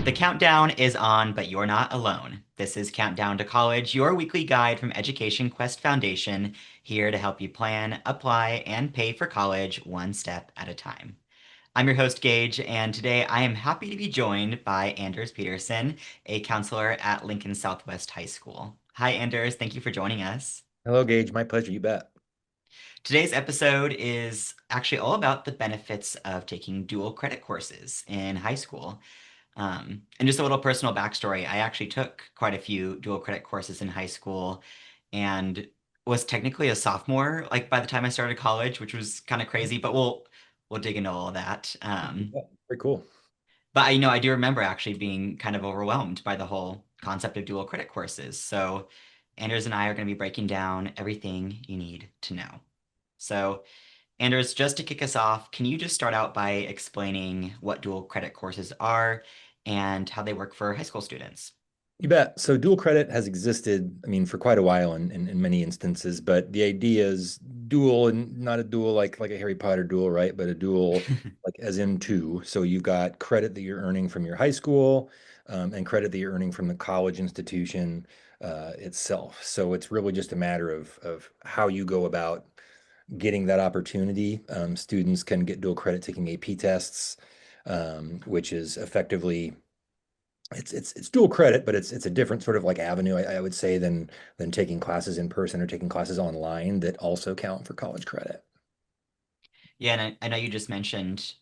The countdown is on, but you're not alone. This is Countdown to College, your weekly guide from Education Quest Foundation, here to help you plan, apply, and pay for college one step at a time. I'm your host, Gage, and today I am happy to be joined by Anders Peterson, a counselor at Lincoln Southwest High School. Hi, Anders. Thank you for joining us. Hello, Gage. My pleasure. You bet. Today's episode is actually all about the benefits of taking dual credit courses in high school. And just a little personal backstory, I actually took quite a few dual credit courses in high school and was technically a sophomore, like by the time I started college, which was kind of crazy, but we'll dig into all of that. Yeah, very cool. But I do remember actually being kind of overwhelmed by the whole concept of dual credit courses. So Anders and I are going to be breaking down everything you need to know. So Anders, just to kick us off, can you just start out by explaining what dual credit courses are and how they work for high school students? You bet. So dual credit has existed, for quite a while in many instances, but the idea is dual and not a dual like a Harry Potter duel, right? But a dual like as in two. So you've got credit that you're earning from your high school, and credit that you're earning from the college institution itself. So it's really just a matter of how you go about getting that opportunity. Students can get dual credit taking AP tests, which is effectively it's dual credit, but it's a different sort of like avenue, I would say, than taking classes in person or taking classes online that also count for college credit. Yeah, and I know you just mentioned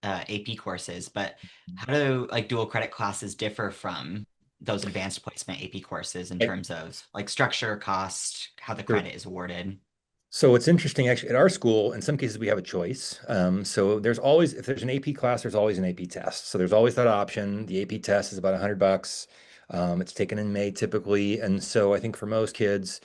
AP courses, but how do like dual credit classes differ from those advanced placement AP courses in Right. terms of like structure, cost, how the Sure. credit is awarded? So it's interesting, actually, at our school, in some cases we have a choice. So there's always, if there's an AP class, there's always an AP test. So there's always that option. The AP test is about $100. It's taken in May typically. And so I think for most kids,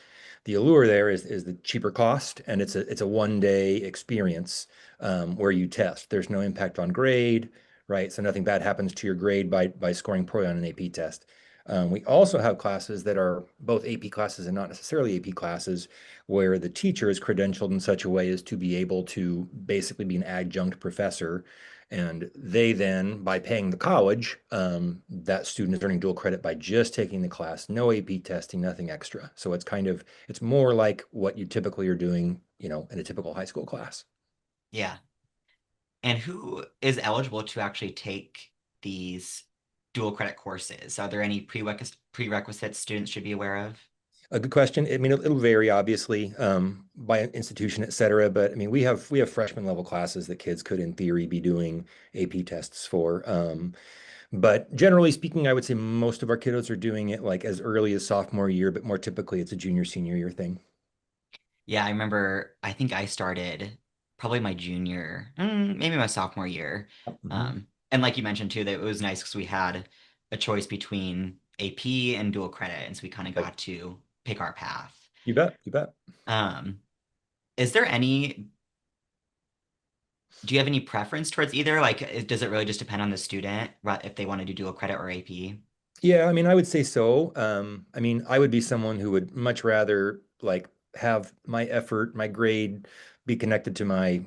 the allure there is the cheaper cost, and it's a 1 day experience where you test. There's no impact on grade, right? So nothing bad happens to your grade by scoring poorly on an AP test. We also have classes that are both AP classes and not necessarily AP classes, where the teacher is credentialed in such a way as to be able to basically be an adjunct professor. And they then, by paying the college, that student is earning dual credit by just taking the class, no AP testing, nothing extra. So it's more like what you typically are doing, in a typical high school class. Yeah. And who is eligible to actually take these dual credit courses? Are there any prerequisites students should be aware of? A good question. It'll vary obviously by institution, et cetera. But we have freshman level classes that kids could, in theory, be doing AP tests for. But generally speaking, I would say most of our kiddos are doing it like as early as sophomore year, but more typically it's a junior, senior year thing. Yeah, I remember, I think I started probably my junior, maybe my sophomore year. Mhm. And like you mentioned too, that it was nice because we had a choice between AP and dual credit, and so we kind of Right. got to pick our path. You bet. You bet. Um, is there any, do you have any preference towards either? Like, does it really just depend on the student, if they want to do dual credit or AP? Yeah, I would say so. I would be someone who would much rather like have my effort, my grade be connected to my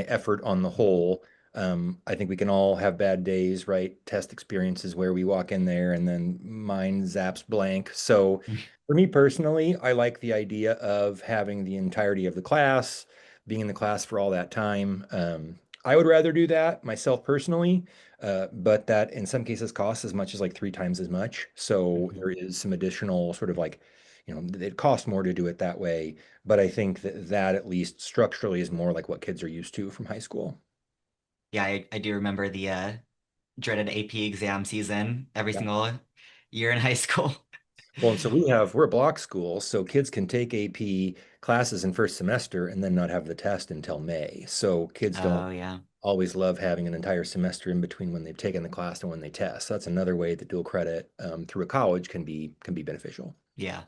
effort on the whole. I think we can all have bad days, right? Test experiences where we walk in there and then mine zaps blank. So for me personally, I like the idea of having the entirety of the class, being in the class for all that time. I would rather do that myself personally, but that in some cases costs as much as like three times as much. So Mhm. there is some additional sort of like, it costs more to do it that way. But I think that at least structurally is more like what kids are used to from high school. Yeah, I do remember the dreaded AP exam season every Yeah. single year in high school. Well, and so we're a block school, so kids can take AP classes in first semester and then not have the test until May. So kids don't Oh, yeah. always love having an entire semester in between when they've taken the class and when they test. So that's another way that dual credit through a college can be beneficial. Yeah.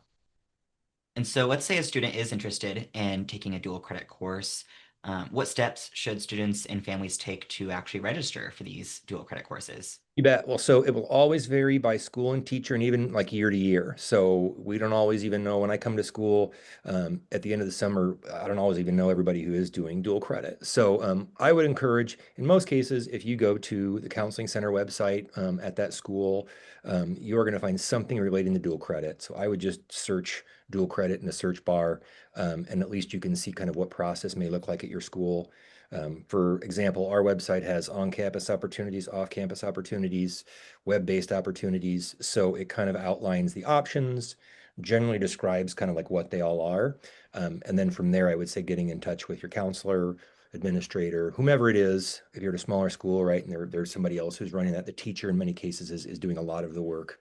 And so let's say a student is interested in taking a dual credit course. What steps should students and families take to actually register for these dual credit courses? You bet. Well, so it will always vary by school and teacher and even like year to year. So we don't always even know when I come to school at the end of the summer, I don't always even know everybody who is doing dual credit. So I would encourage, in most cases, if you go to the counseling center website at that school, you are going to find something relating to dual credit. So I would just search dual credit in the search bar, and at least you can see kind of what process may look like at your school. For example, our website has on-campus opportunities, off-campus opportunities, web-based opportunities. So it kind of outlines the options, generally describes kind of like what they all are. And then from there, I would say getting in touch with your counselor, administrator, whomever it is. If you're at a smaller school, right, and there's somebody else who's running that, the teacher in many cases is doing a lot of the work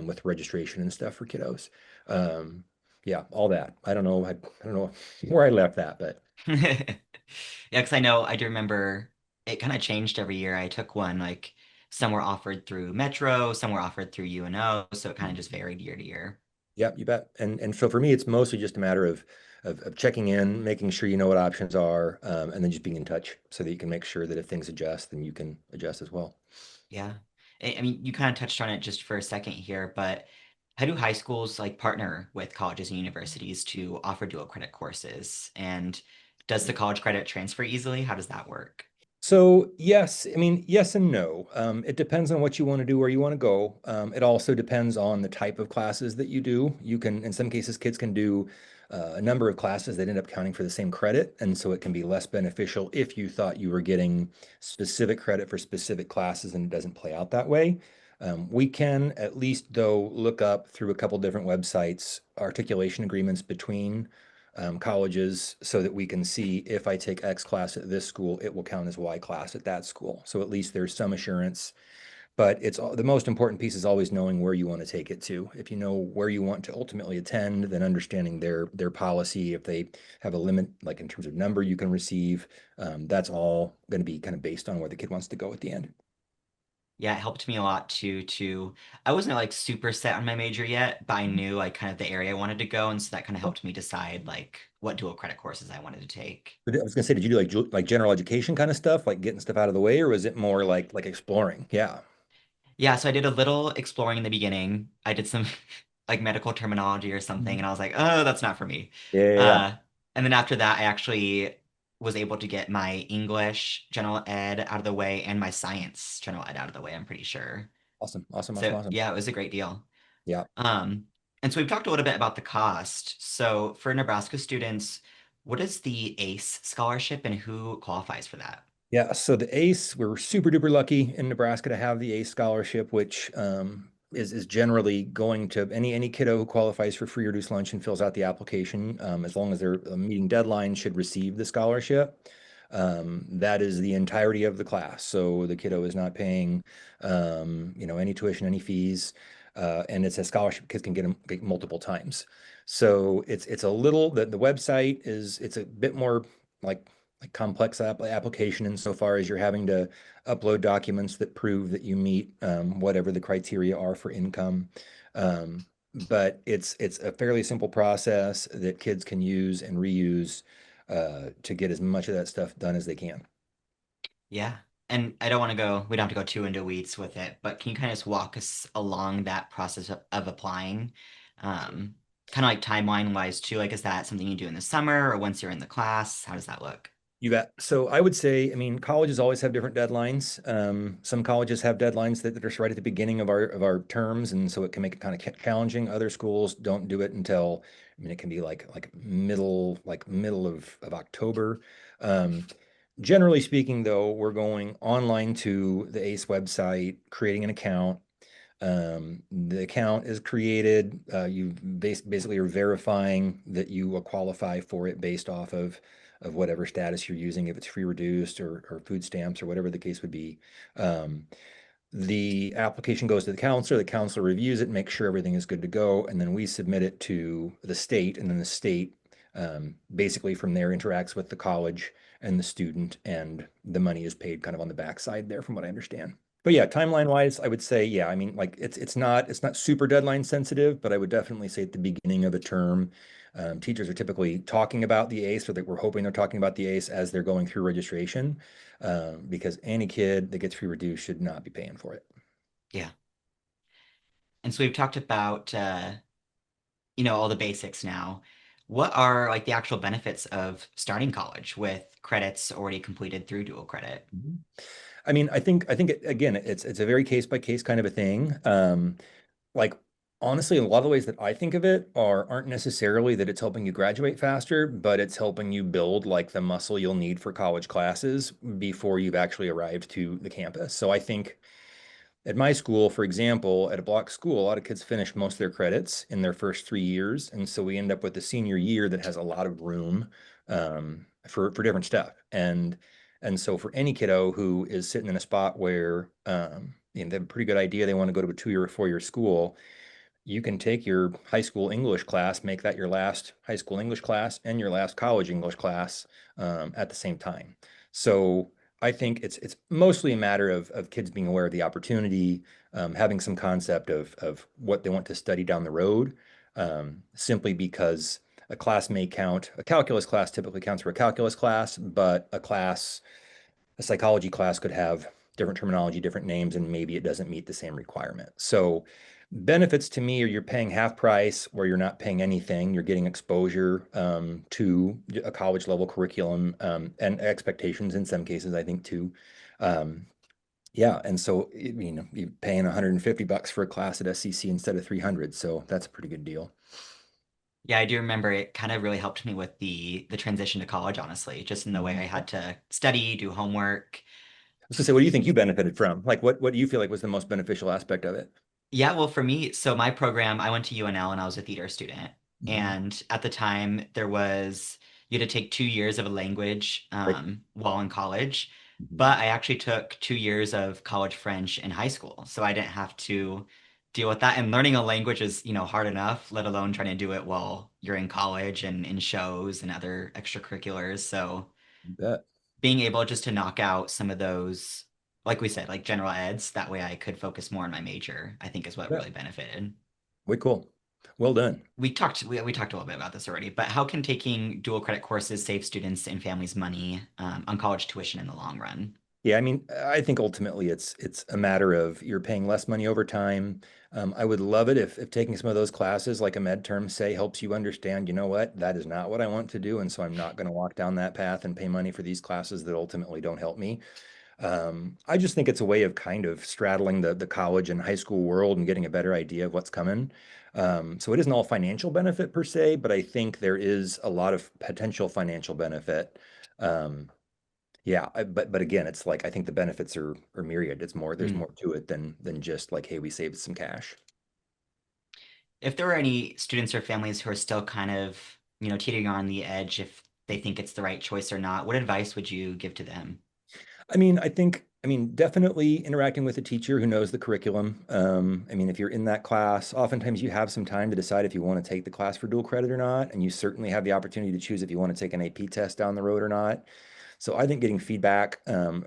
with registration and stuff for kiddos. Um, yeah, all that. I don't know where I left that, but Yeah, because I know I do remember it kind of changed every year. I took one like some were offered through Metro, some were offered through UNO, so it kind of just varied year to year. yeah, you bet. And so for me, it's mostly just a matter of checking in, making sure you know what options are, and then just being in touch so that you can make sure that if things adjust, then you can adjust as well. Yeah. I mean, you kind of touched on it just for a second here, but how do high schools like partner with colleges and universities to offer dual credit courses? And does the college credit transfer easily? How does that work? So yes, I mean, yes and no. It depends on what you want to do, where you want to go. It also depends on the type of classes that you do. You can, in some cases, kids can do a number of classes that end up counting for the same credit, and so it can be less beneficial if you thought you were getting specific credit for specific classes, and it doesn't play out that way. We can at least, though, look up through a couple different websites articulation agreements between colleges so that we can see if I take X class at this school, it will count as Y class at that school. So at least there's some assurance. But it's the most important piece is always knowing where you want to take it to. If you know where you want to ultimately attend, then understanding their policy, if they have a limit, like in terms of number you can receive, that's all going to be kind of based on where the kid wants to go at the end. Yeah, it helped me a lot too. I wasn't like super set on my major yet, but I knew like kind of the area I wanted to go, and so that kind of helped me decide like what dual credit courses I wanted to take. But I was gonna say, did you do like general education kind of stuff, like getting stuff out of the way, or was it more like exploring? Yeah. Yeah, so I did a little exploring in the beginning. I did some like medical terminology or something, and I was like, oh, that's not for me. Yeah, yeah, yeah. Uh, and then after that, I actually was able to get my English general ed out of the way and my science general ed out of the way, I'm pretty sure. Awesome, awesome, awesome, So awesome. yeah, it was a great deal. Yeah. Um, and so we've talked a little bit about the cost. So for Nebraska students, what is the ACE scholarship and who qualifies for that? Yeah, so the ACE, we're super duper lucky in Nebraska to have the ACE scholarship, which is generally going to any kiddo who qualifies for free or reduced lunch and fills out the application, as long as they're meeting deadlines, should receive the scholarship. That is the entirety of the class, so the kiddo is not paying, any tuition, any fees, and it's a scholarship kids can get multiple times. So it's a little the website it's a bit more like complex application insofar as you're having to upload documents that prove that you meet whatever the criteria are for income. Um, but it's a fairly simple process that kids can use and reuse to get as much of that stuff done as they can. Yeah. And I don't want to go, we don't have to go too into weeds with it, but can you kind of just walk us along that process of applying? Um, Kind of like timeline wise too. Like, is that something you do in the summer or once you're in the class? How does that look? You bet. So I would say, I mean, colleges always have different deadlines. Some colleges have deadlines that are right at the beginning of our terms, and so it can make it kind of challenging. Other schools don't do it until, I mean, it can be like middle of October. Um, Generally speaking, though, we're going online to the ACE website, creating an account. The account is created. You basically are verifying that you will qualify for it based off of whatever status you're using, if it's free reduced or food stamps or whatever the case would be. Um, the application goes to the counselor reviews it, makes sure everything is good to go, and then we submit it to the state, and then the state basically from there interacts with the college and the student, and the money is paid kind of on the backside there, from what I understand. But yeah, timeline wise, I would say, yeah, I mean, like it's not super deadline sensitive, but I would definitely say at the beginning of a term, Teachers are typically talking about the ACE, or that we're hoping they're talking about the ACE as they're going through registration, because any kid that gets free reduced should not be paying for it. Yeah. And so we've talked about all the basics now. What are like the actual benefits of starting college with credits already completed through dual credit? Mhm. I mean, I think again, it's a very case by case kind of a thing. Like honestly, a lot of the ways that I think of it aren't necessarily that it's helping you graduate faster, but it's helping you build like the muscle you'll need for college classes before you've actually arrived to the campus. So I think at my school, for example, at a block school, a lot of kids finish most of their credits in their first 3 years, and so we end up with the senior year that has a lot of room for different stuff. And so for any kiddo who is sitting in a spot where they have a pretty good idea they want to go to a 2 year or 4 year school, you can take your high school English class, make that your last high school English class and your last college English class at the same time. So I think it's mostly a matter of kids being aware of the opportunity, having some concept of what they want to study down the road, simply because a class may count, a calculus class typically counts for a calculus class, but a psychology class could have different terminology, different names, and maybe it doesn't meet the same requirement. So benefits to me are you're paying half price or you're not paying anything. You're getting exposure to a college level curriculum and expectations in some cases, I think too. Um, yeah, and so you're paying $150 for a class at SCC instead of 300, so that's a pretty good deal. Yeah, I do remember it kind of really helped me with the transition to college, honestly, just in the way Mhm. I Yeah. had to study, do homework. I was gonna say, what do you think you benefited from? Like, what do you feel like was the most beneficial aspect of it? Yeah, well, for me, so my program, I went to UNL and I was a theater student. Mhm. And at the time, you had to take 2 years of a language Right. while in college. But Mhm. I actually took 2 years of college French in high school. So I didn't have to deal with that. And learning a language is, hard enough, let alone trying to do it while you're in college and in shows and other extracurriculars. So You bet. being able just to knock out some of those, like we said, like general eds, that way I could focus more on my major, I think is what Yeah. really benefited. Way cool. Well done. We talked a little bit about this already, but how can taking dual credit courses save students and families money on college tuition in the long run? Yeah, I mean, I think ultimately it's a matter of you're paying less money over time. I would love it if taking some of those classes, like a med term, say, helps you understand, you know what, that is not what I want to do, and so I'm not going to walk down that path and pay money for these classes that ultimately don't help me. I just think it's a way of kind of straddling the college and high school world and getting a better idea of what's coming. So it isn't all financial benefit per se, but I think there is a lot of potential financial benefit. Um, yeah, but again, it's like I think the benefits are myriad. There's Mm. more to it than just like, hey, we saved some cash. If there are any students or families who are still kind of, teetering on the edge if they think it's the right choice or not, what advice would you give to them? I mean, definitely interacting with a teacher who knows the curriculum. I mean, if you're in that class, oftentimes you have some time to decide if you want to take the class for dual credit or not, and you certainly have the opportunity to choose if you want to take an AP test down the road or not. So I think getting feedback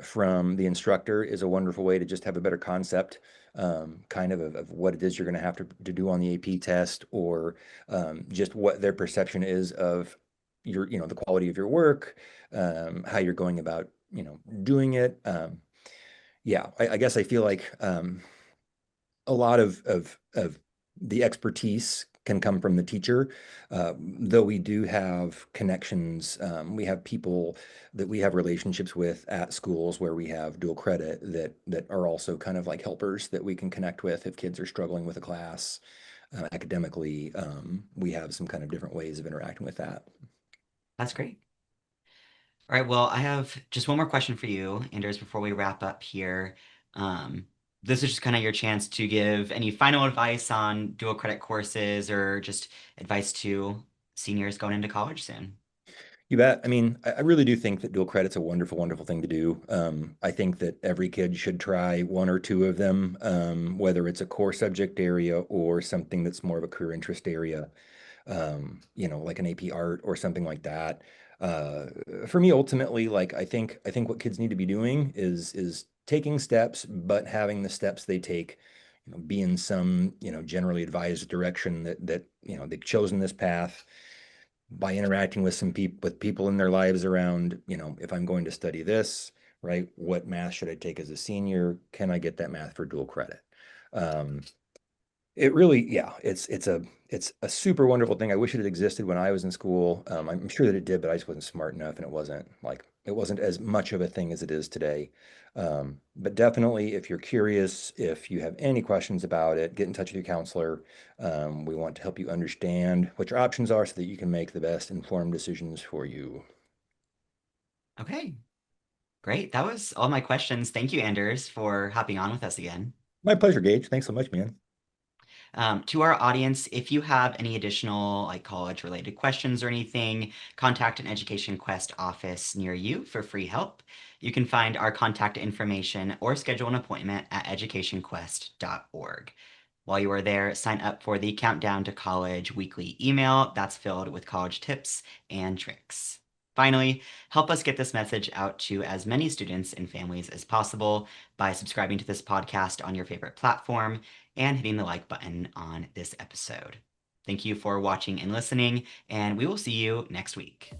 from the instructor is a wonderful way to just have a better concept, kind of what it is you're going to have to do on the AP test, or just what their perception is of the quality of your work, how you're going about, doing it. Yeah, I guess I feel like a lot of the expertise can come from the teacher, though we do have connections. We have people that we have relationships with at schools where we have dual credit that are also kind of like helpers that we can connect with if kids are struggling with a class academically. We have some kind of different ways of interacting with that. That's great. All right, well, I have just one more question for you, Anders, before we wrap up here. Um, this is just kind of your chance to give any final advice on dual credit courses or just advice to seniors going into college soon. You bet. I mean, I really do think that dual credit's a wonderful, wonderful thing to do. I think that every kid should try one or two of them, whether it's a core subject area or something that's more of a career interest area, like an AP art or something like that. Uh, for me, ultimately, like I think what kids need to be doing is taking steps, but having the steps they take, be in some, generally advised direction that they've chosen this path. by interacting with with people in their lives around, if I'm going to study this, right, what math should I take as a senior? Can I get that math for dual credit? Um, it really, yeah, it's a super wonderful thing. I wish it had existed when I was in school. I'm sure that it did, but I just wasn't smart enough, and it wasn't as much of a thing as it is today. But definitely, if you're curious, if you have any questions about it, get in touch with your counselor. We want to help you understand what your options are so that you can make the best informed decisions for you. Okay, great. That was all my questions. Thank you, Anders, for hopping on with us again. My pleasure, Gage. Thanks so much, man. To our audience, if you have any additional like college related questions or anything, contact an Education Quest office near you for free help. You can find our contact information or schedule an appointment at educationquest.org. While you are there, sign up for the Countdown to College weekly email that's filled with college tips and tricks. Finally, help us get this message out to as many students and families as possible by subscribing to this podcast on your favorite platform and hitting the like button on this episode. Thank you for watching and listening, and we will see you next week.